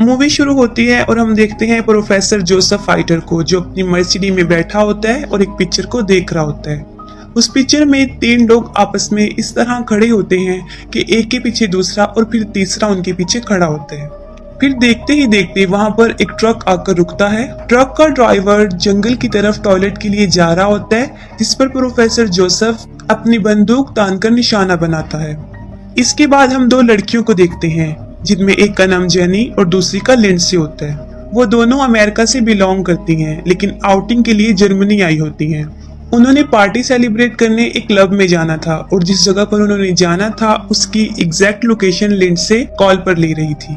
Movie शुरू होती है और हम देखते हैं प्रोफेसर जोसेफ फाइटर को, जो अपनी मर्सिडीज में बैठा होता है और एक पिक्चर को देख रहा होता है। उस पिक्चर में 3 लोग आपस में इस तरह खड़े होते हैं कि एक के पीछे दूसरा और फिर तीसरा उनके पीछे खड़ा होता है। फिर देखते ही देखते वहां पर एक ट्रक आकर रुकता है। ट्रक का ड्राइवर जंगल की तरफ टॉयलेट के लिए जा रहा होता है, जिस पर प्रोफेसर जोसेफ अपनी बंदूक तानकर निशाना बनाता है। इसके बाद हम 2 लड़कियों को देखते हैं, जिनमें एक का नाम जेनी और दूसरी का लिंडसे होता है। वो दोनों अमेरिका से बिलोंग करती हैं, लेकिन आउटिंग के लिए जर्मनी आई होती हैं। उन्होंने पार्टी सेलिब्रेट करने एक क्लब में जाना था और जिस जगह पर उन्होंने जाना था उसकी एग्जैक्ट लोकेशन लिंडसे कॉल पर ले रही थी।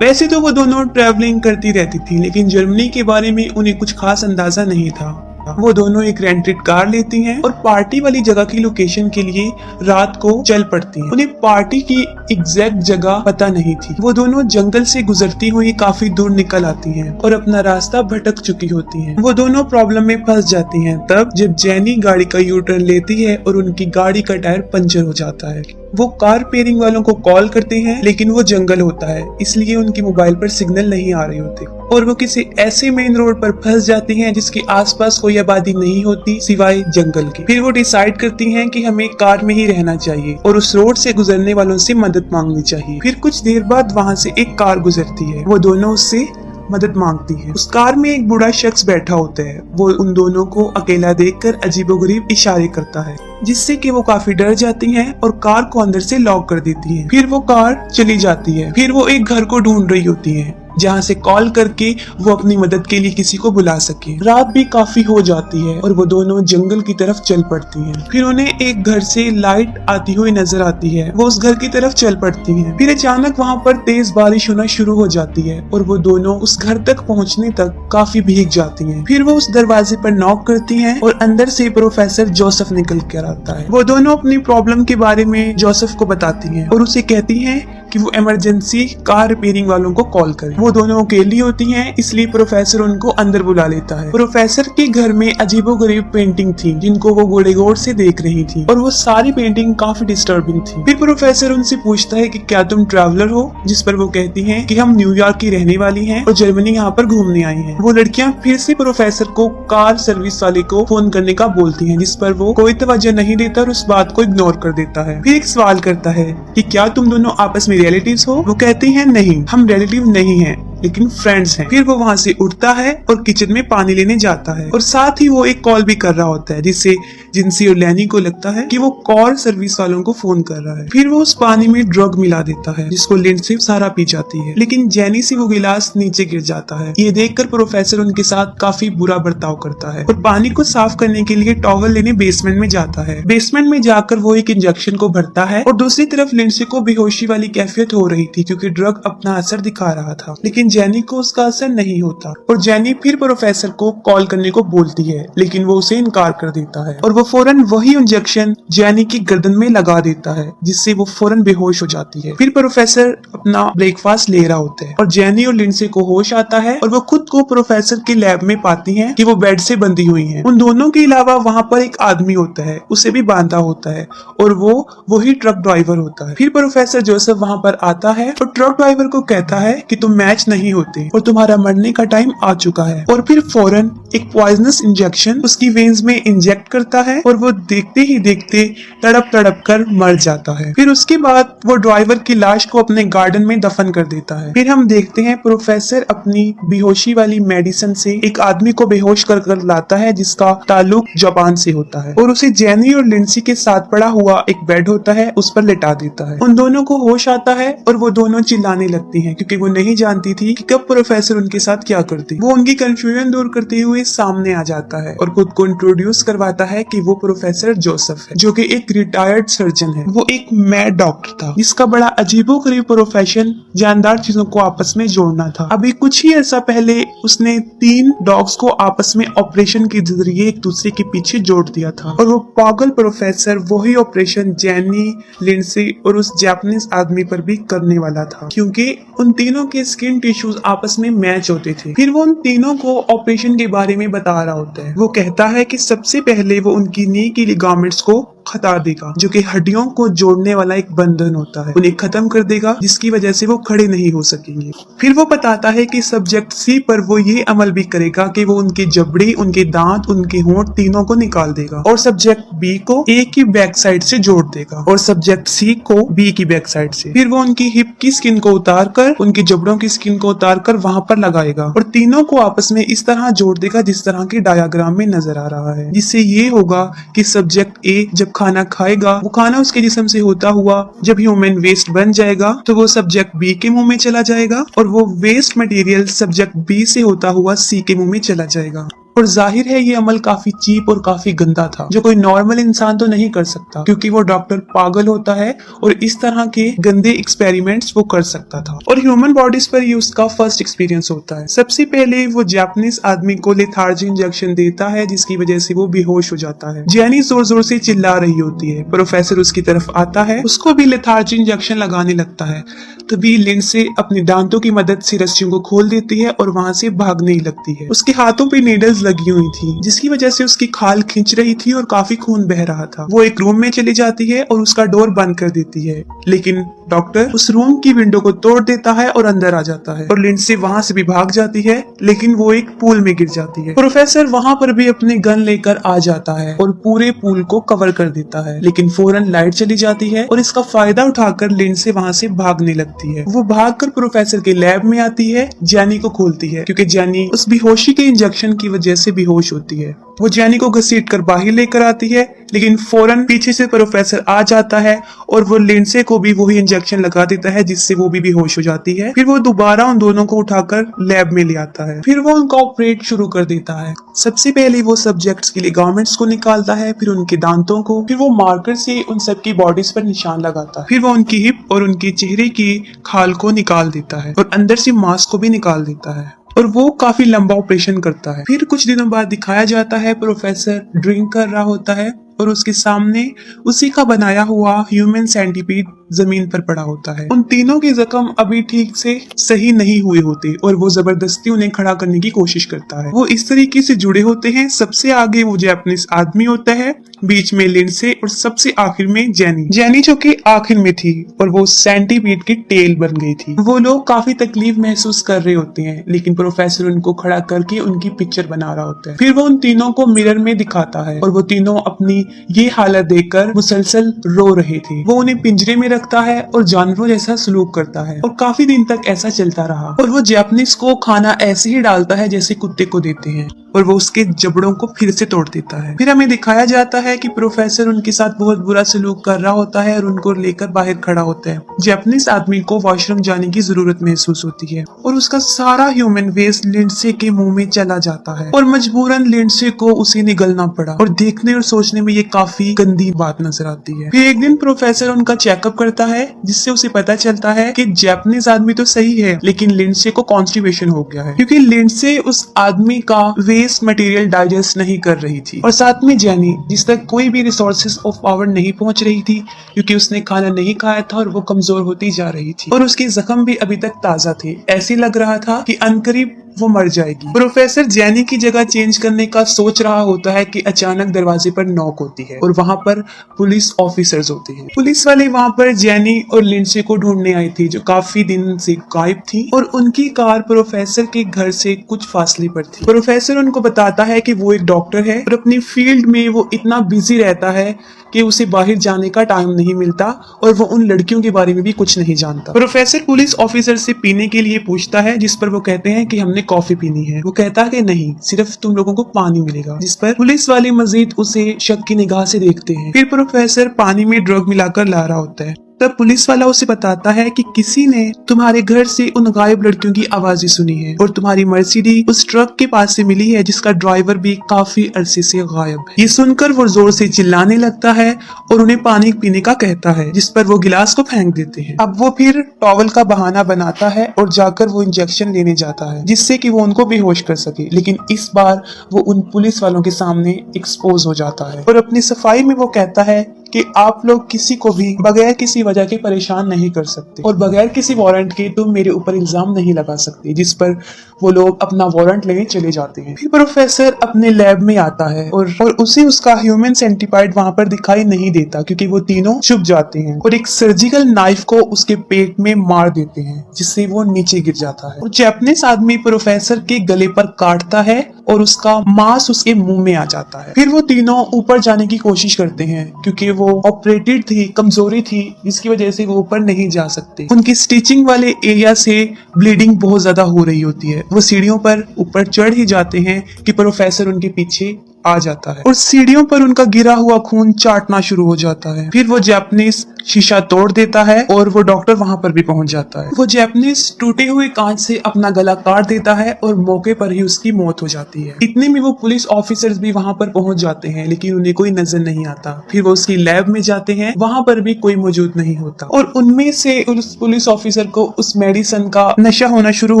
वैसे तो वो दोनों ट्रैवलिंग करती रहती थी, लेकिन जर्मनी के बारे में उन्हें कुछ खास अंदाजा नहीं था। वो दोनों एक रेंटेड कार लेती हैं और पार्टी वाली जगह की लोकेशन के लिए रात को चल पड़ती हैं। उन्हें पार्टी की एग्जैक्ट जगह पता नहीं थी। वो दोनों जंगल से गुजरती हुई काफी दूर निकल आती हैं और अपना रास्ता भटक चुकी होती हैं। वो दोनों प्रॉब्लम में फंस जाती हैं तब जब जेनी गाड़ी का यू टर्न लेती है और उनकी गाड़ी का टायर पंचर हो जाता है। वो कार रिपेयरिंग वालों को कॉल करते हैं, लेकिन वो जंगल होता है, इसलिए उनके मोबाइल पर सिग्नल नहीं आ रहे होते और वो किसी ऐसे मेन रोड पर फंस जाती हैं जिसके आसपास कोई आबादी नहीं होती सिवाय जंगल की। फिर वो डिसाइड करती हैं कि हमें कार में ही रहना चाहिए और उस रोड से गुजरने वालों से मदद मांगनी चाहिए। फिर कुछ देर बाद वहाँ से एक कार गुजरती है। वो दोनों उससे मदद मांगती है। उस कार में एक बूढ़ा शख्स बैठा होता है। वो उन दोनों को अकेला देखकर अजीबोगरीब इशारे करता है, जिससे कि वो काफी डर जाती हैं और कार को अंदर से लॉक कर देती हैं। फिर वो कार चली जाती है। फिर वो एक घर को ढूंढ रही होती है जहाँ से कॉल करके वो अपनी मदद के लिए किसी को बुला सके। रात भी काफी हो जाती है और वो दोनों जंगल की तरफ चल पड़ती हैं। फिर उन्हें एक घर से लाइट आती हुई नजर आती है। वो उस घर की तरफ चल पड़ती हैं। फिर अचानक वहाँ पर तेज बारिश होना शुरू हो जाती है और वो दोनों उस घर तक पहुँचने तक काफी भीग जाती हैं। फिर वो उस दरवाजे पर नॉक करती हैं और अंदर से प्रोफेसर जोसेफ निकल कर आता है। वो दोनों अपनी प्रॉब्लम के बारे में जोसेफ को बताती हैं और उसे कहती हैं कि वो इमरजेंसी कार रिपेयरिंग वालों को कॉल करें। वो दोनों अकेली होती हैं, इसलिए प्रोफेसर उनको अंदर बुला लेता है। प्रोफेसर के घर में अजीबोगरीब पेंटिंग थी जिनको वो गोड़े गौर से देख रही थी और वो सारी पेंटिंग काफी डिस्टर्बिंग थी। फिर प्रोफेसर उनसे पूछता है कि क्या तुम ट्रैवलर हो, जिस पर वो कहती हैं कि हम न्यूयॉर्क की रहने वाली हैं और जर्मनी यहाँ पर घूमने आई हैं। वो लड़कियाँ फिर से प्रोफेसर को कार सर्विस वाले को फोन करने का बोलती हैं, जिस पर वो कोई तवज्जो नहीं देता और उस बात को इग्नोर कर देता है। फिर एक सवाल करता है कि क्या तुम दोनों आपस में रिलेटिव्स हो। वो कहती हैं नहीं, हम रिलेटिव नहीं हैं, लेकिन फ्रेंड्स हैं। फिर वो वहाँ से उठता है और किचन में पानी लेने जाता है और साथ ही वो एक कॉल भी कर रहा होता है, जिससे जिंसी और लैनी को लगता है कि वो कार सर्विस वालों को फोन कर रहा है। फिर वो उस पानी में ड्रग मिला देता है, जिसको लिंडसे सारा पी जाती है, लेकिन जेनी से वो गिलास नीचे गिर जाता है। ये देखकर प्रोफेसर उनके साथ काफी बुरा बर्ताव करता है और पानी को साफ करने के लिए टॉवल लेने बेसमेंट में जाता है। बेसमेंट में जाकर वो एक इंजेक्शन को भरता है और दूसरी तरफ लिंडसे को बेहोशी वाली कैफियत हो रही थी क्योंकि ड्रग अपना असर दिखा रहा था, लेकिन जेनी को उसका असर नहीं होता और जेनी फिर प्रोफेसर को कॉल करने को बोलती है, लेकिन वो उसे इनकार कर देता है और वो फौरन वही इंजेक्शन जेनी की गर्दन में लगा देता है, जिससे वो फौरन बेहोश हो जाती है। फिर प्रोफेसर अपना ब्रेकफास्ट ले रहा होता है और जेनी और लिंडसे को होश आता है और वो खुद को प्रोफेसर के लैब में पाती हैं कि वो बेड से बंधी हुई हैं। उन दोनों के अलावा वहाँ पर एक आदमी होता है, उसे भी बांधा होता है और वो वही ट्रक ड्राइवर होता है। फिर प्रोफेसर जोसेफ वहाँ पर आता है और ट्रक ड्राइवर को कहता है कि तुम मैच नहीं होते और तुम्हारा मरने का टाइम आ चुका है, और फिर फौरन एक पॉइजनस इंजेक्शन उसकी वेन्स में इंजेक्ट करता है और वो देखते ही देखते तड़प तड़प कर मर जाता है। फिर उसके बाद वो ड्राइवर की लाश को अपने गार्डन में दफन कर देता है। फिर हम देखते हैं प्रोफेसर अपनी बेहोशी वाली मेडिसिन से एक आदमी को बेहोश कर लाता है, जिसका ताल्लुक जापान से होता है, और उसे जेनी और लिंडसे के साथ पड़ा हुआ एक बेड होता है उस पर लिटा देता है। उन दोनों को होश आता है और वो दोनों चिल्लाने लगती हैं क्योंकि वो नहीं जानती थी कि कब प्रोफेसर उनके साथ क्या करती। वो उनकी कंफ्यूजन दूर करते हुए सामने आ जाता है और खुद को इंट्रोड्यूस करवाता है कि वो प्रोफेसर जोसेफ है, जो कि एक रिटायर्ड सर्जन है। वो एक मैड डॉक्टर था जिसका बड़ा अजीबोगरीब प्रोफेशन जानदार चीजों को आपस में जोड़ना था। अभी कुछ ही ऐसा पहले उसने 3 डॉग्स को आपस में ऑपरेशन के जरिए एक दूसरे के पीछे जोड़ दिया था, और वो पागल प्रोफेसर वही ऑपरेशन जेनी, लिंडसे और उस जापानीज आदमी पर भी करने वाला था, क्योंकि उन तीनों के स्किन टिश्यूज आपस में मैच होते थे। फिर वो उन तीनों को ऑपरेशन के बारे में बता रहा होता है। वो कहता है कि सबसे पहले वो उनकी नी की लिगामेंट्स को खतार देगा, जो कि हड्डियों को जोड़ने वाला एक बंधन होता है, उन्हें खत्म कर देगा, जिसकी वजह से वो खड़े नहीं हो सकेंगे। फिर वो बताता है कि सब्जेक्ट सी पर वो ये अमल भी करेगा कि वो उनके जबड़े, उनके दांत, उनके होंठ तीनों को निकाल देगा और सब्जेक्ट बी को ए की बैक साइड से जोड़ देगा और सब्जेक्ट सी को बी की बैक साइड से। फिर वो उनकी हिप की स्किन को उतार कर, उनके जबड़ों की स्किन को उतार कर वहां पर लगाएगा और तीनों को आपस में इस तरह जोड़ देगा जिस तरह के डायग्राम में नजर आ रहा है, जिससे ये होगा कि सब्जेक्ट ए जब खाना खाएगा, वो खाना उसके जिस्म से होता हुआ जब ह्यूमन वेस्ट बन जाएगा तो वो सब्जेक्ट बी के मुंह में चला जाएगा और वो वेस्ट मटेरियल सब्जेक्ट बी से होता हुआ सी के मुंह में चला जाएगा। और जाहिर है ये अमल काफी चीप और काफी गंदा था, जो कोई नॉर्मल इंसान तो नहीं कर सकता, क्योंकि वो डॉक्टर पागल होता है और इस तरह के गंदे एक्सपेरिमेंट्स वो कर सकता था। और ह्यूमन बॉडीज पर ये उसका फर्स्ट एक्सपीरियंस होता है। सबसे पहले वो जापानीज आदमी को लेथार्जी इंजेक्शन देता है, जिसकी वजह से वो बेहोश हो जाता है। जैनी जोर जोर से चिल्ला रही होती है। प्रोफेसर उसकी तरफ आता है, उसको भी लेथार्जी इंजेक्शन लगाने लगता है। तभी लिंडसे अपनी दांतों की मदद से रस्सियों को खोल देती है और वहां से भागने लगती है। उसके हाथों पे नीडल्स लगी हुई थी, जिसकी वजह से उसकी खाल खींच रही थी और काफी खून बह रहा था। वो एक रूम में चली जाती है और उसका डोर बंद कर देती है, लेकिन डॉक्टर उस रूम की विंडो को तोड़ देता है और अंदर आ जाता है और लिंडसे वहां से भी भाग जाती है, लेकिन वो एक पूल में गिर जाती है। प्रोफेसर वहां पर भी अपने गन लेकर आ जाता है और पूरे पूल को कवर कर देता है, लेकिन फौरन लाइट चली जाती है और इसका फायदा उठाकर लिंडसे वहां से भागने लगती है। वो भागकर प्रोफेसर के लैब में आती है, जैनी को खोलती है, क्योंकि जैनी उस बेहोशी के इंजेक्शन की वजह से बेहोश होती है। वो जैनी को घसीट कर बाहर लेकर आती है, लेकिन फौरन पीछे से प्रोफेसर आ जाता है और वो लिंडसे को भी वही इंजेक्शन लगा देता है, जिससे वो भी बेहोश हो जाती है। फिर वो दोबारा उन दोनों को उठाकर लैब में ले आता है। फिर वो उनका ऑपरेट शुरू कर देता है। सबसे पहले वो सब्जेक्ट्स के लिगामेंट्स को निकालता है, फिर उनके दांतों को, फिर वो मार्कर से उन सबकी बॉडीज पर निशान लगाता है। फिर वो उनकी हिप और उनके चेहरे की खाल को निकाल देता है और अंदर से मांस को भी निकाल देता है और वो काफी लंबा ऑपरेशन करता है। फिर कुछ दिनों बाद दिखाया जाता है प्रोफेसर ड्रिंक कर रहा होता है और उसके सामने उसी का बनाया हुआ ह्यूमन सेंटीपीड जमीन पर पड़ा होता है। उन तीनों के जख्म अभी ठीक से सही नहीं हुए होते और वो जबरदस्ती उन्हें खड़ा करने की कोशिश करता है। वो इस तरीके से जुड़े होते हैं। सबसे आगे वो जापानीज आदमी होता है, बीच में लिंडसे और सबसे आखिर में जैनी जो कि आखिर में थी और वो सेंटीपीड की टेल बन गई थी। वो लोग काफी तकलीफ महसूस कर रहे होते हैं, लेकिन प्रोफेसर उनको खड़ा करके उनकी पिक्चर बना रहा होता है। फिर वो उन तीनों को मिरर में दिखाता है और वो तीनों अपनी ये हालत देखकर मुसलसल रो रहे थे। वो उन्हें पिंजरे में रखता है और जानवरों जैसा सलूक करता है और काफी दिन तक ऐसा चलता रहा और वो जापानीज को खाना ऐसे ही डालता है जैसे कुत्ते को देते हैं और वो उसके जबड़ों को फिर से तोड़ देता है। फिर हमें दिखाया जाता है कि प्रोफेसर उनके साथ बहुत बुरा सलूक कर रहा होता है और उनको लेकर बाहर खड़ा होता है। जापानीज आदमी को वॉशरूम जाने की जरूरत महसूस होती है और उसका सारा ह्यूमन वेस्ट लिंडसे के मुंह में चला जाता है और मजबूरन लिंडसे को उसे निगलना पड़ा और देखने और सोचने में ये काफी गंदी बात नजर आती है। फिर एक दिन प्रोफेसर उनका चेकअप करता है, जिससे उसे पता चलता है कि जापानीज आदमी तो सही है, लेकिन लिंडसे को कॉन्स्टिपेशन हो गया है, क्योंकि लिंडसे उस आदमी का वेस्ट मटेरियल डाइजेस्ट नहीं कर रही थी और साथ में जैनी, जिस तक कोई भी रिसोर्सेज ऑफ पावर नहीं पहुंच रही थी, क्योंकि उसने खाना नहीं खाया था और वो कमजोर होती जा रही थी और उसके जख्म भी अभी तक ताजा थे। ऐसे लग रहा था कि अनकरीब वो मर जाएगी। प्रोफेसर जैनी की जगह चेंज करने का सोच रहा होता है कि अचानक दरवाजे पर नॉक होती है और वहाँ पर पुलिस ऑफिसर्स होते हैं। पुलिस वाले वहाँ पर जैनी और लिंडसे को ढूंढने आई थी, जो काफी दिन से गायब थी और उनकी कार प्रोफेसर के घर से कुछ फासले पर थी। प्रोफेसर उनको बताता है कि वो एक डॉक्टर है और अपनी फील्ड में वो इतना बिजी रहता है कि उसे बाहर जाने का टाइम नहीं मिलता और वो उन लड़कियों के बारे में भी कुछ नहीं जानता। प्रोफेसर पुलिस ऑफिसर से पीने के लिए पूछता है, जिस पर वो कहते हैं कि हमने कॉफी पीनी है। वो कहता है कि नहीं, सिर्फ तुम लोगों को पानी मिलेगा, जिस पर पुलिस वाले मजीद उसे शक की निगाह से देखते हैं। फिर प्रोफेसर पानी में ड्रग मिलाकर ला रहा होता है। तब पुलिस वाला उसे बताता है कि किसी ने तुम्हारे घर से उन गायब लड़कियों की आवाजें सुनी है और तुम्हारी मर्सिडीज उस ट्रक के पास से मिली है, जिसका ड्राइवर भी काफी अरसे से गायब है। ये सुनकर वो जोर से चिल्लाने लगता है और उन्हें पानी पीने का कहता है, जिस पर वो गिलास को फेंक देते हैं। अब वो फिर टॉवल का बहाना बनाता है और जाकर वो इंजेक्शन लेने जाता है, जिससे कि वो उनको बेहोश कर सके, लेकिन इस बार वो उन पुलिस वालों के सामने एक्सपोज हो जाता है और अपनी सफाई में वो कहता है कि आप लोग किसी को भी बगैर किसी वजह के परेशान नहीं कर सकते और बगैर किसी वारंट के तुम मेरे ऊपर इल्जाम नहीं लगा सकते, जिस पर वो लोग अपना वारंट लेने चले जाते हैं। फिर प्रोफेसर अपने लैब में आता है और उसे उसका ह्यूमन सेंटिपाइड वहां पर दिखाई नहीं देता क्योंकि वो तीनों छुप जाते हैं और एक सर्जिकल नाइफ को उसके पेट में मार देते हैं जिससे वो नीचे गिर जाता है और जैपनीज आदमी प्रोफेसर के गले पर काटता है और उसका मांस उसके मुंह में आ जाता है। फिर वो तीनों ऊपर जाने की कोशिश करते हैं क्योंकि वो ऑपरेटेड थी, कमजोरी थी, जिसकी वजह से वो ऊपर नहीं जा सकते। उनकी स्टिचिंग वाले एरिया से ब्लीडिंग बहुत ज्यादा हो रही होती है। वो सीढ़ियों पर ऊपर चढ़ ही जाते हैं कि प्रोफेसर उनके पीछे आ जाता है और सीढ़ियों पर उनका गिरा हुआ खून चाटना शुरू हो जाता है। फिर वो जापानीज शीशा तोड़ देता है और वो डॉक्टर वहां पर भी पहुंच जाता है। वो जापानीज टूटे हुए कांच से अपना गला काट देता है और मौके पर ही उसकी मौत हो जाती है। इतने में वो पुलिस ऑफिसर्स भी वहां पर पहुंच जाते हैं लेकिन उन्हें कोई नजर नहीं आता। फिर वो उसकी लैब में जाते हैं, वहां पर भी कोई मौजूद नहीं होता और उनमें से उस पुलिस ऑफिसर को उस मेडिसिन का नशा होना शुरू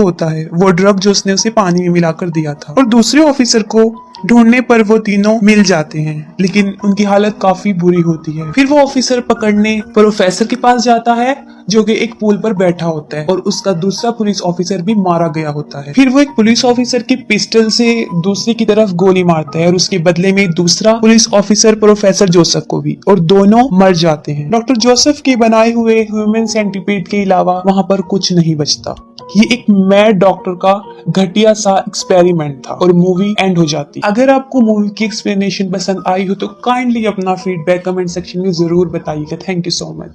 होता है, वो ड्रग जो उसने उसे पानी में मिलाकर दिया था। और दूसरे ऑफिसर को ढूंढने पर वो तीनों मिल जाते हैं लेकिन उनकी हालत काफी बुरी होती है। फिर वो ऑफिसर पकड़ने प्रोफेसर के पास जाता है जो कि एक पुल पर बैठा होता है और उसका दूसरा पुलिस ऑफिसर भी मारा गया होता है। फिर वो एक पुलिस ऑफिसर की पिस्टल से दूसरे की तरफ गोली मारता है और उसके बदले में दूसरा पुलिस ऑफिसर प्रोफेसर जोसेफ को भी, और दोनों मर जाते हैं। डॉक्टर जोसेफ के बनाए हुए ह्यूमन सेंटिपीड के अलावा वहां पर कुछ नहीं बचता। ये एक मैड डॉक्टर का घटिया सा एक्सपेरिमेंट था और मूवी एंड हो जाती। अगर आपको मूवी की एक्सप्लेनेशन पसंद आई हो तो काइंडली अपना फीडबैक कमेंट सेक्शन में जरूर बताइएगा। Thank you so much.